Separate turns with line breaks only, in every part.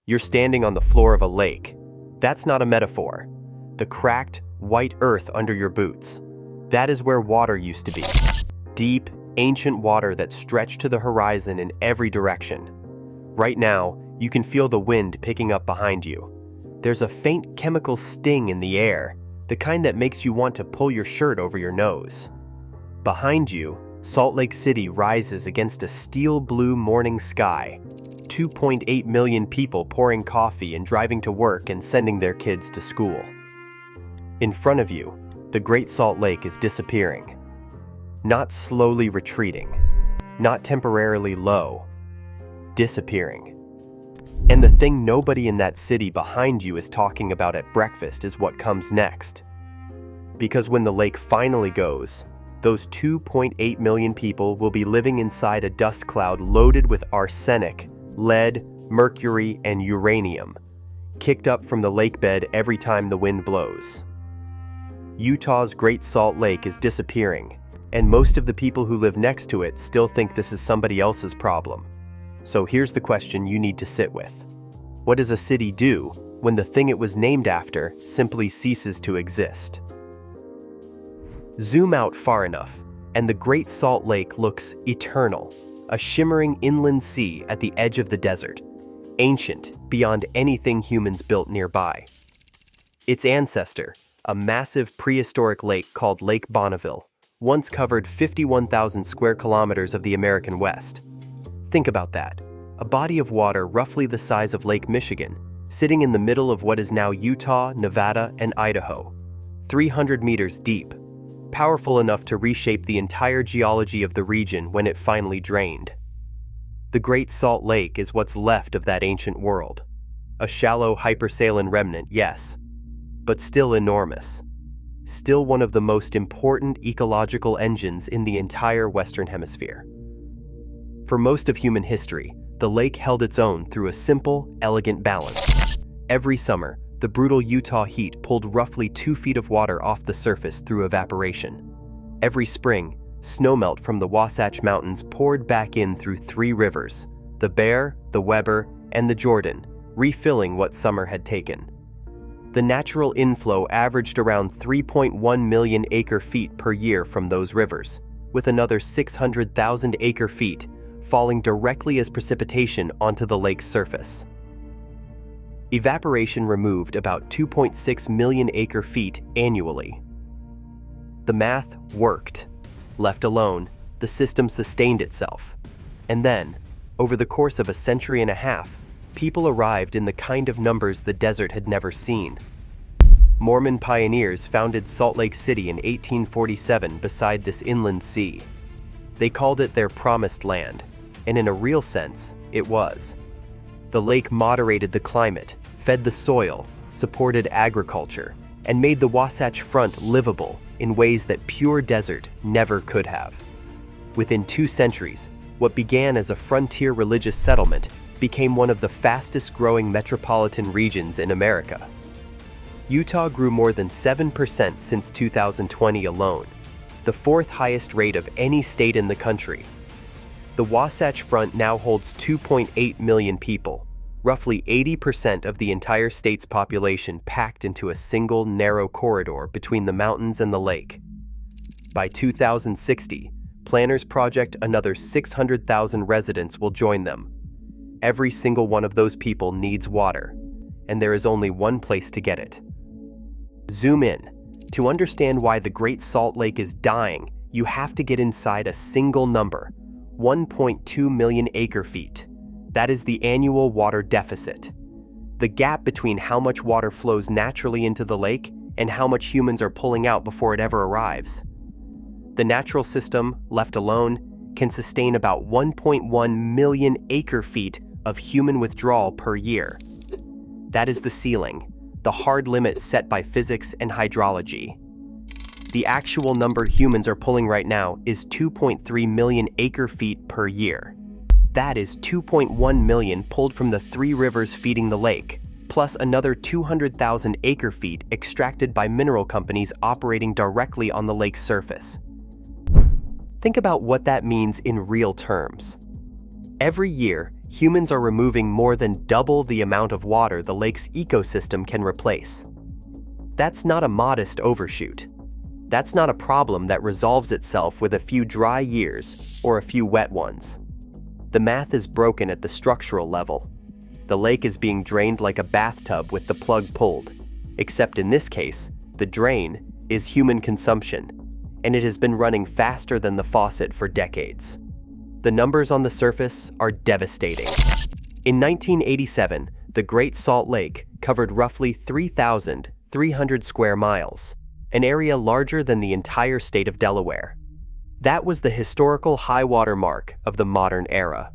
You're standing on the floor of a lake. That's not a metaphor. The cracked, white earth under your boots. That is where water used to be. Deep, ancient water that stretched to the horizon in every direction. Right now, you can feel the wind picking up behind you. There's a faint chemical sting in the air, the kind that makes you want to pull your shirt over your nose. Behind you, Salt Lake City rises against a steel blue morning sky. 2.8 million people pouring coffee and driving to work and sending their kids to school. In front of you, the Great Salt Lake is disappearing. Not slowly retreating, not temporarily low, disappearing. And the thing nobody in that city behind you is talking about at breakfast is what comes next. Because when the lake finally goes, those 2.8 million people will be living inside a dust cloud loaded with arsenic, lead, mercury, and uranium, kicked up from the lakebed every time the wind blows. Utah's Great Salt Lake is disappearing, and most of the people who live next to it still think this is somebody else's problem. So here's the question you need to sit with. What does a city do when the thing it was named after simply ceases to exist? Zoom out far enough, and the Great Salt Lake looks eternal, a shimmering inland sea at the edge of the desert, ancient beyond anything humans built nearby. Its ancestor, a massive prehistoric lake called Lake Bonneville, once covered 51,000 square kilometers of the American West. Think about that. A body of water roughly the size of Lake Michigan, sitting in the middle of what is now Utah, Nevada, and Idaho. 300 meters deep. Powerful enough to reshape the entire geology of the region when it finally drained. The Great Salt Lake is what's left of that ancient world. A shallow hypersaline remnant, yes, but still enormous. Still one of the most important ecological engines in the entire Western Hemisphere. For most of human history, the lake held its own through a simple, elegant balance. Every summer, the brutal Utah heat pulled roughly 2 feet of water off the surface through evaporation. Every spring, snowmelt from the Wasatch Mountains poured back in through 3 rivers, the Bear, the Weber, and the Jordan, refilling what summer had taken. The natural inflow averaged around 3.1 million acre-feet per year from those rivers, with another 600,000 acre-feet falling directly as precipitation onto the lake's surface. Evaporation removed about 2.6 million acre-feet annually. The math worked. Left alone, the system sustained itself. And then, over the course of a century and a half, people arrived in the kind of numbers the desert had never seen. Mormon pioneers founded Salt Lake City in 1847 beside this inland sea. They called it their promised land, and in a real sense, it was. The lake moderated the climate, fed the soil, supported agriculture, and made the Wasatch Front livable in ways that pure desert never could have. Within 2 centuries, what began as a frontier religious settlement became one of the fastest-growing metropolitan regions in America. Utah grew more than 7% since 2020 alone, the 4th highest rate of any state in the country. The Wasatch Front now holds 2.8 million people, roughly 80% of the entire state's population packed into a single narrow corridor between the mountains and the lake. By 2060, planners project another 600,000 residents will join them. Every single one of those people needs water, and there is only one place to get it. Zoom in. To understand why the Great Salt Lake is dying, you have to get inside a single number: 1.2 million acre-feet. That is the annual water deficit. The gap between how much water flows naturally into the lake and how much humans are pulling out before it ever arrives. The natural system, left alone, can sustain about 1.1 million acre-feet of human withdrawal per year. That is the ceiling, the hard limit set by physics and hydrology. The actual number humans are pulling right now is 2.3 million acre-feet per year. That is 2.1 million pulled from the 3 rivers feeding the lake, plus another 200,000 acre-feet extracted by mineral companies operating directly on the lake's surface. Think about what that means in real terms. Every year, humans are removing more than double the amount of water the lake's ecosystem can replace. That's not a modest overshoot. That's not a problem that resolves itself with a few dry years or a few wet ones. The math is broken at the structural level. The lake is being drained like a bathtub with the plug pulled, except in this case, the drain is human consumption, and it has been running faster than the faucet for decades. The numbers on the surface are devastating. In 1987, the Great Salt Lake covered roughly 3,300 square miles, an area larger than the entire state of Delaware. That was the historical high water mark of the modern era.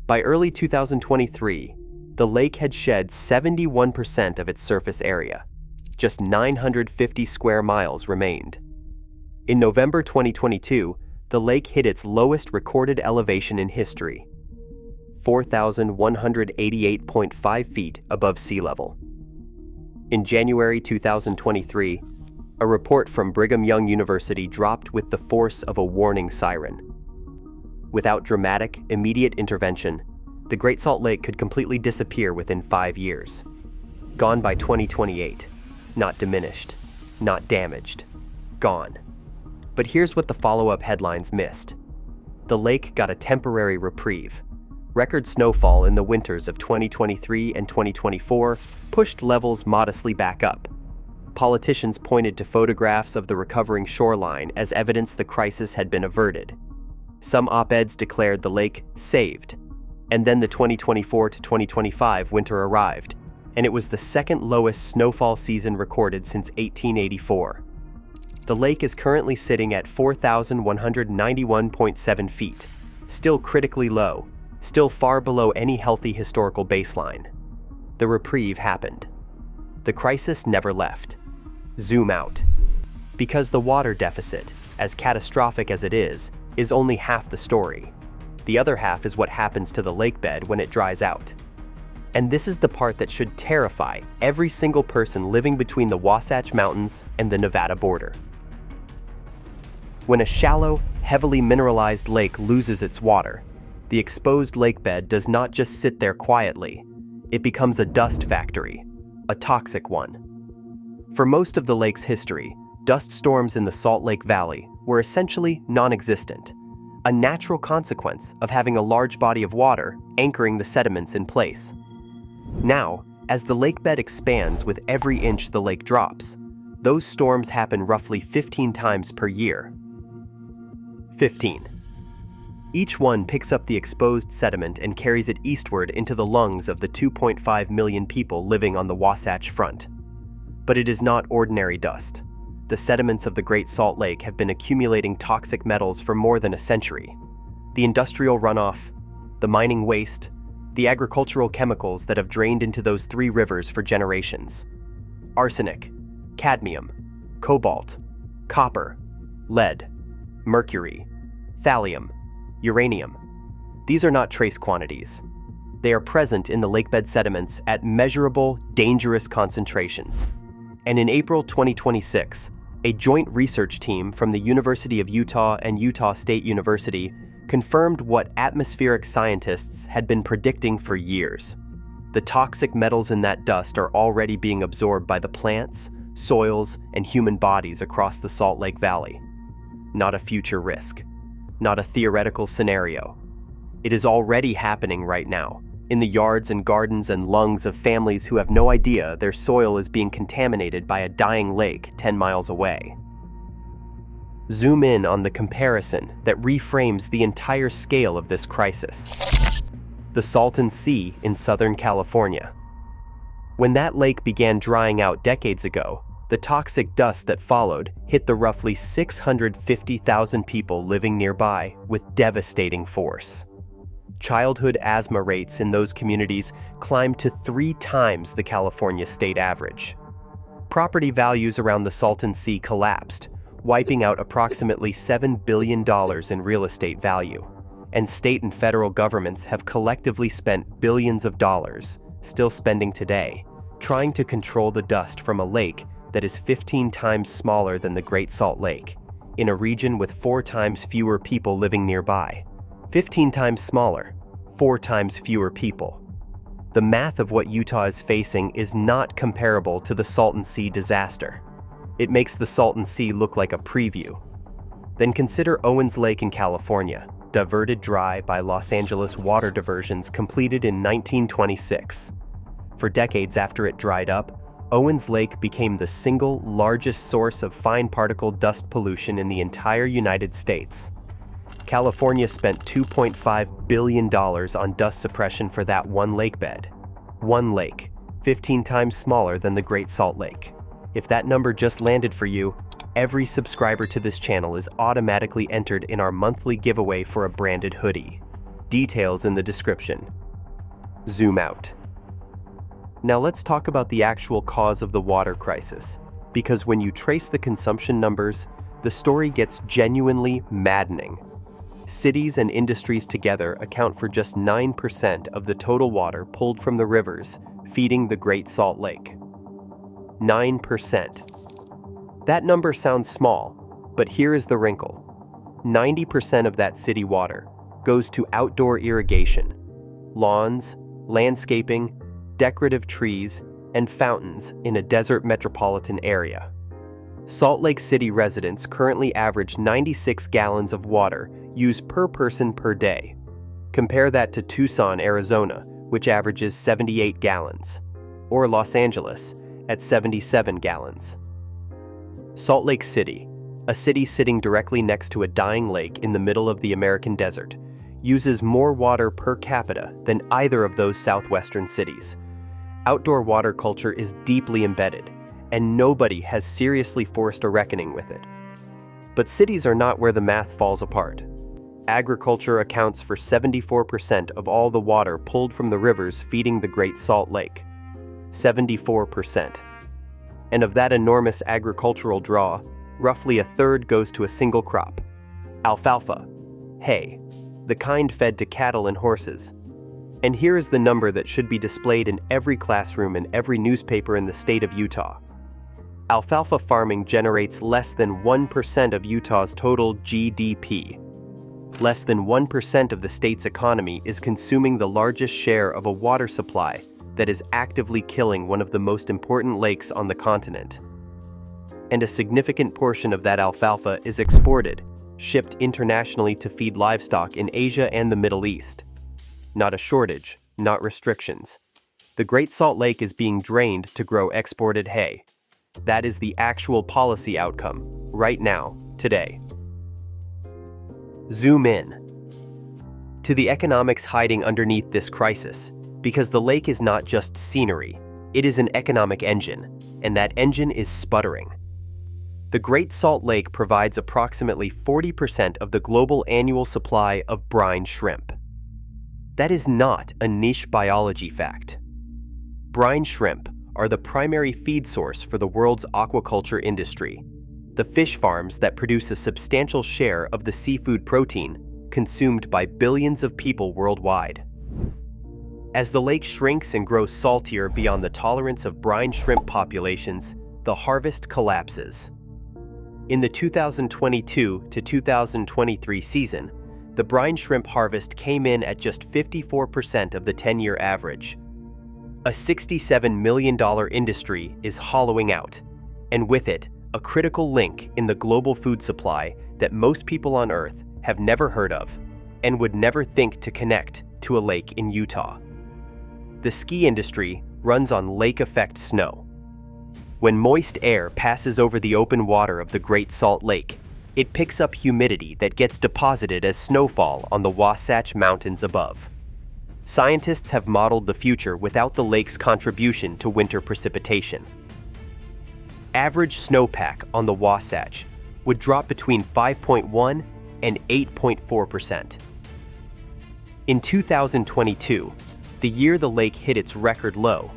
By early 2023, the lake had shed 71% of its surface area. Just 950 square miles remained. In November 2022, the lake hit its lowest recorded elevation in history, 4,188.5 feet above sea level. In January 2023, a report from Brigham Young University dropped with the force of a warning siren. Without dramatic, immediate intervention, the Great Salt Lake could completely disappear within 5 years. Gone by 2028. Not diminished. Not damaged. Gone. But here's what the follow-up headlines missed. The lake got a temporary reprieve. Record snowfall in the winters of 2023 and 2024 pushed levels modestly back up. Politicians pointed to photographs of the recovering shoreline as evidence the crisis had been averted. Some op-eds declared the lake saved. And then the 2024 to 2025 winter arrived, and it was the second lowest snowfall season recorded since 1884. The lake is currently sitting at 4,191.7 feet, still critically low, still far below any healthy historical baseline. The reprieve happened. The crisis never left. Zoom out. Because the water deficit, as catastrophic as it is only half the story. The other half is what happens to the lakebed when it dries out. And this is the part that should terrify every single person living between the Wasatch Mountains and the Nevada border. When a shallow, heavily mineralized lake loses its water, the exposed lakebed does not just sit there quietly. It becomes a dust factory, a toxic one. For most of the lake's history, dust storms in the Salt Lake Valley were essentially non-existent, a natural consequence of having a large body of water anchoring the sediments in place. Now, as the lakebed expands with every inch the lake drops, those storms happen roughly 15 times per year. 15. Each one picks up the exposed sediment and carries it eastward into the lungs of the 2.5 million people living on the Wasatch Front. But it is not ordinary dust. The sediments of the Great Salt Lake have been accumulating toxic metals for more than a century. The industrial runoff, the mining waste, the agricultural chemicals that have drained into those three rivers for generations. Arsenic, cadmium, cobalt, copper, lead, mercury, thallium, uranium. These are not trace quantities. They are present in the lakebed sediments at measurable, dangerous concentrations. And in April 2026, a joint research team from the University of Utah and Utah State University confirmed what atmospheric scientists had been predicting for years. The toxic metals in that dust are already being absorbed by the plants, soils, and human bodies across the Salt Lake Valley. Not a future risk. Not a theoretical scenario. It is already happening right now, in the yards and gardens and lungs of families who have no idea their soil is being contaminated by a dying lake 10 miles away. Zoom in on the comparison that reframes the entire scale of this crisis. The Salton Sea in Southern California. When that lake began drying out decades ago, the toxic dust that followed hit the roughly 650,000 people living nearby with devastating force. Childhood asthma rates in those communities climbed to 3 times the California state average. Property values around the Salton Sea collapsed, wiping out approximately $7 billion in real estate value, and state and federal governments have collectively spent billions of dollars, still spending today, trying to control the dust from a lake that is 15 times smaller than the Great Salt Lake, in a region with 4 times fewer people living nearby. 15 times smaller, 4 times fewer people. The math of what Utah is facing is not comparable to the Salton Sea disaster. It makes the Salton Sea look like a preview. Then consider Owens Lake in California, diverted dry by Los Angeles water diversions completed in 1926. For decades after it dried up, Owens Lake became the single largest source of fine particle dust pollution in the entire United States. California spent $2.5 billion on dust suppression for that one lakebed. One lake, 15 times smaller than the Great Salt Lake. If that number just landed for you, every subscriber to this channel is automatically entered in our monthly giveaway for a branded hoodie. Details in the description. Zoom out. Now let's talk about the actual cause of the water crisis, because when you trace the consumption numbers, the story gets genuinely maddening. Cities and industries together account for just 9% of the total water pulled from the rivers feeding the Great Salt Lake. 9%. That number sounds small, but here is the wrinkle. 90% of that city water goes to outdoor irrigation, lawns, landscaping, decorative trees, and fountains in a desert metropolitan area. Salt Lake City residents currently average 96 gallons of water used per person per day. Compare that to Tucson, Arizona, which averages 78 gallons, or Los Angeles at 77 gallons. Salt Lake City, a city sitting directly next to a dying lake in the middle of the American desert, uses more water per capita than either of those southwestern cities. Outdoor water culture is deeply embedded, and nobody has seriously forced a reckoning with it. But cities are not where the math falls apart. Agriculture accounts for 74% of all the water pulled from the rivers feeding the Great Salt Lake. 74%. And of that enormous agricultural draw, roughly a third goes to a single crop: alfalfa, hay, the kind fed to cattle and horses. And here is the number that should be displayed in every classroom and every newspaper in the state of Utah. Alfalfa farming generates less than 1% of Utah's total GDP. Less than 1% of the state's economy is consuming the largest share of a water supply that is actively killing one of the most important lakes on the continent. And a significant portion of that alfalfa is exported, shipped internationally to feed livestock in Asia and the Middle East. Not a shortage, not restrictions. The Great Salt Lake is being drained to grow exported hay. That is the actual policy outcome, right now, today. Zoom in to the economics hiding underneath this crisis, because the lake is not just scenery, it is an economic engine, and that engine is sputtering. The Great Salt Lake provides approximately 40% of the global annual supply of brine shrimp. That is not a niche biology fact. Brine shrimp are the primary feed source for the world's aquaculture industry, the fish farms that produce a substantial share of the seafood protein consumed by billions of people worldwide. As the lake shrinks and grows saltier beyond the tolerance of brine shrimp populations, the harvest collapses. In the 2022 to 2023 season, the brine shrimp harvest came in at just 54% of the 10-year average. A $67 million industry is hollowing out, and with it, a critical link in the global food supply that most people on Earth have never heard of and would never think to connect to a lake in Utah. The ski industry runs on lake effect snow. When moist air passes over the open water of the Great Salt Lake, it picks up humidity that gets deposited as snowfall on the Wasatch Mountains above. Scientists have modeled the future without the lake's contribution to winter precipitation. Average snowpack on the Wasatch would drop between 5.1 and 8.4%. In 2022, the year the lake hit its record low,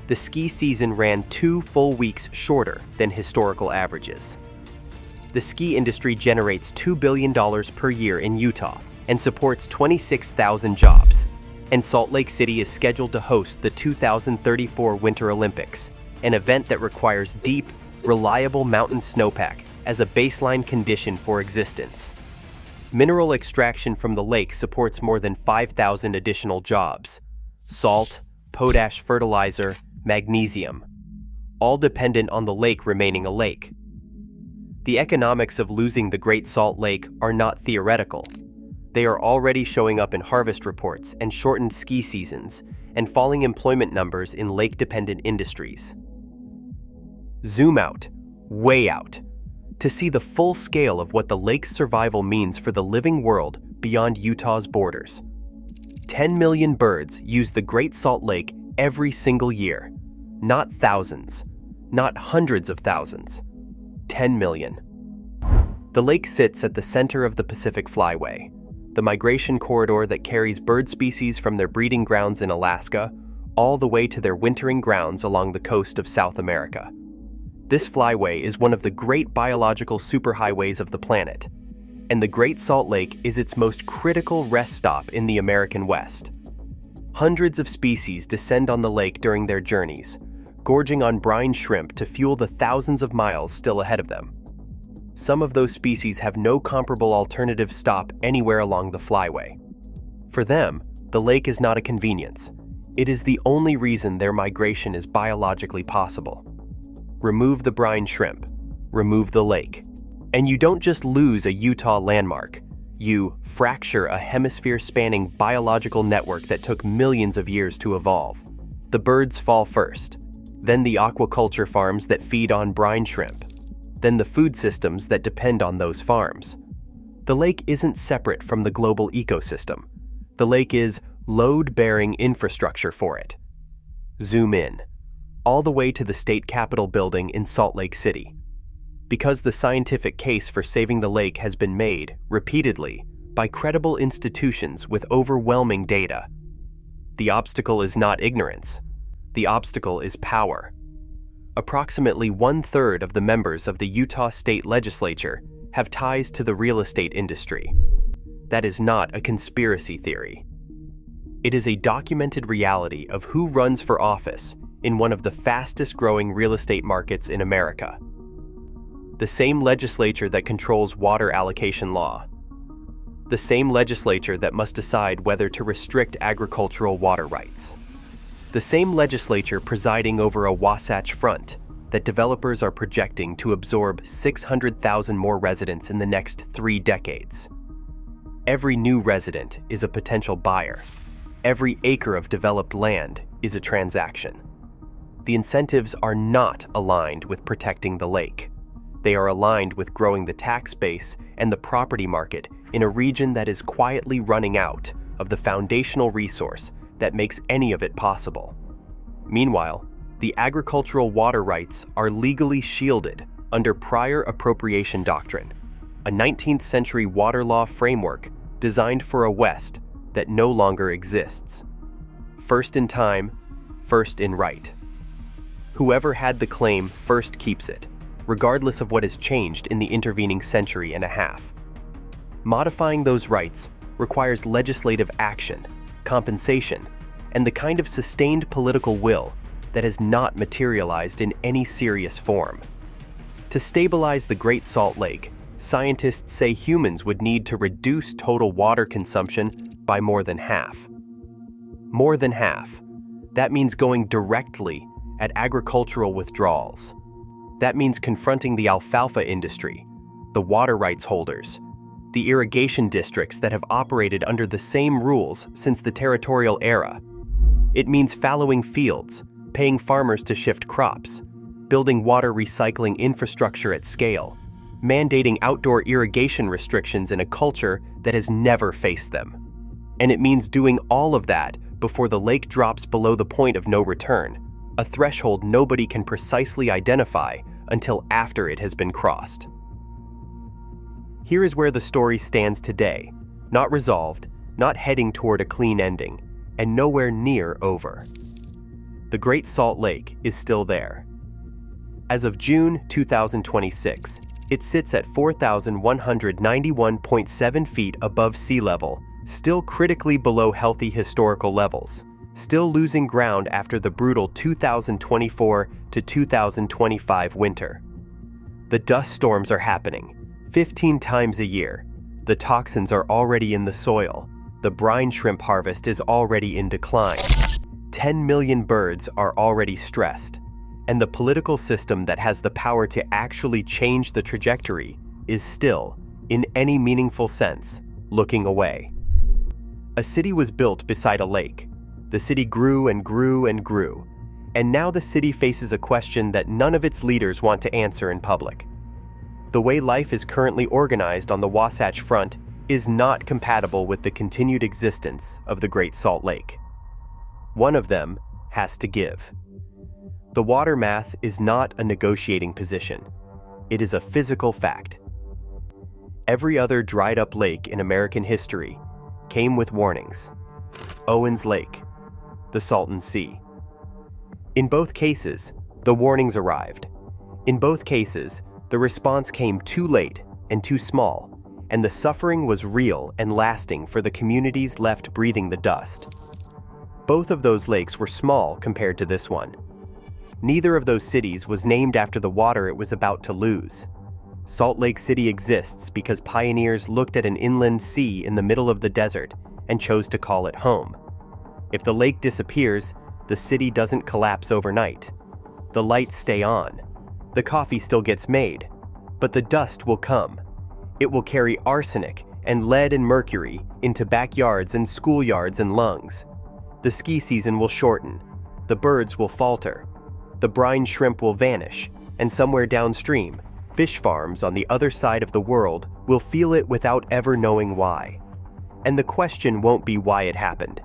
the ski season ran 2 full weeks shorter than historical averages. The ski industry generates $2 billion per year in Utah and supports 26,000 jobs, and Salt Lake City is scheduled to host the 2034 Winter Olympics, an event that requires deep, reliable mountain snowpack as a baseline condition for existence. Mineral extraction from the lake supports more than 5,000 additional jobs. Salt, potash fertilizer, magnesium, all dependent on the lake remaining a lake. The economics of losing the Great Salt Lake are not theoretical. They are already showing up in harvest reports and shortened ski seasons and falling employment numbers in lake-dependent industries. Zoom out, way out, to see the full scale of what the lake's survival means for the living world beyond Utah's borders. 10 million birds use the Great Salt Lake every single year. Not thousands, not hundreds of thousands. 10 million. The lake sits at the center of the Pacific Flyway, the migration corridor that carries bird species from their breeding grounds in Alaska all the way to their wintering grounds along the coast of South America. This flyway is one of the great biological superhighways of the planet, and the Great Salt Lake is its most critical rest stop in the American West. Hundreds of species descend on the lake during their journeys, gorging on brine shrimp to fuel the thousands of miles still ahead of them. Some of those species have no comparable alternative stop anywhere along the flyway. For them, the lake is not a convenience. It is the only reason their migration is biologically possible. Remove the brine shrimp, remove the lake, and you don't just lose a Utah landmark, you fracture a hemisphere-spanning biological network that took millions of years to evolve. The birds fall first, then the aquaculture farms that feed on brine shrimp, then the food systems that depend on those farms. The lake isn't separate from the global ecosystem. The lake is load-bearing infrastructure for it. Zoom in, all the way to the state capitol building in Salt Lake City. Because the scientific case for saving the lake has been made, repeatedly, by credible institutions with overwhelming data. The obstacle is not ignorance. The obstacle is power. Approximately 1/3 of the members of the Utah State Legislature have ties to the real estate industry. That is not a conspiracy theory. It is a documented reality of who runs for office in one of the fastest-growing real estate markets in America. The same legislature that controls water allocation law. The same legislature that must decide whether to restrict agricultural water rights. The same legislature presiding over a Wasatch Front that developers are projecting to absorb 600,000 more residents in the next 3 decades. Every new resident is a potential buyer. Every acre of developed land is a transaction. The incentives are not aligned with protecting the lake. They are aligned with growing the tax base and the property market in a region that is quietly running out of the foundational resource that makes any of it possible. Meanwhile, the agricultural water rights are legally shielded under prior appropriation doctrine, a 19th century water law framework designed for a West that no longer exists. First in time, first in right. Whoever had the claim first keeps it, regardless of what has changed in the intervening century and a half. Modifying those rights requires legislative action, compensation, and the kind of sustained political will that has not materialized in any serious form. To stabilize the Great Salt Lake, scientists say humans would need to reduce total water consumption by more than half. More than half. That means going directly at agricultural withdrawals. That means confronting the alfalfa industry, the water rights holders, the irrigation districts that have operated under the same rules since the territorial era. It means fallowing fields, paying farmers to shift crops, building water recycling infrastructure at scale, mandating outdoor irrigation restrictions in a culture that has never faced them. And it means doing all of that before the lake drops below the point of no return, a threshold nobody can precisely identify until after it has been crossed. Here is where the story stands today, not resolved, not heading toward a clean ending, and nowhere near over. The Great Salt Lake is still there. As of June 2026, it sits at 4,191.7 feet above sea level, still critically below healthy historical levels, still losing ground after the brutal 2024 to 2025 winter. The dust storms are happening, 15 times a year, The toxins are already in the soil. The brine shrimp harvest is already in decline. 10 million birds are already stressed. And the political system that has the power to actually change the trajectory is still, in any meaningful sense, looking away. A city was built beside a lake. The city grew and grew and grew. And now the city faces a question that none of its leaders want to answer in public. The way life is currently organized on the Wasatch Front is not compatible with the continued existence of the Great Salt Lake. One of them has to give. The water math is not a negotiating position. It is a physical fact. Every other dried-up lake in American history came with warnings. Owens Lake, the Salton Sea. In both cases, the warnings arrived. In both cases, the response came too late and too small, and the suffering was real and lasting for the communities left breathing the dust. Both of those lakes were small compared to this one. Neither of those cities was named after the water it was about to lose. Salt Lake City exists because pioneers looked at an inland sea in the middle of the desert and chose to call it home. If the lake disappears, the city doesn't collapse overnight. The lights stay on. The coffee still gets made. But the dust will come. It will carry arsenic and lead and mercury into backyards and schoolyards and lungs. The ski season will shorten. The birds will falter. The brine shrimp will vanish, and somewhere downstream, fish farms on the other side of the world will feel it without ever knowing why. And the question won't be why it happened.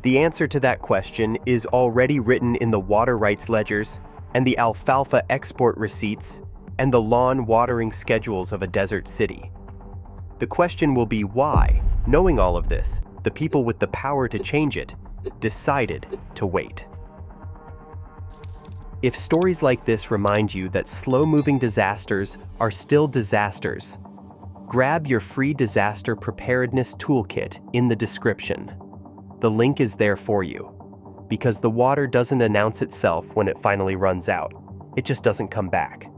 The answer to that question is already written in the water rights ledgers and the alfalfa export receipts and the lawn watering schedules of a desert city. The question will be why, knowing all of this, the people with the power to change it decided to wait. If stories like this remind you that slow-moving disasters are still disasters, grab your free disaster preparedness toolkit in the description. The link is there for you, because the water doesn't announce itself when it finally runs out. It just doesn't come back.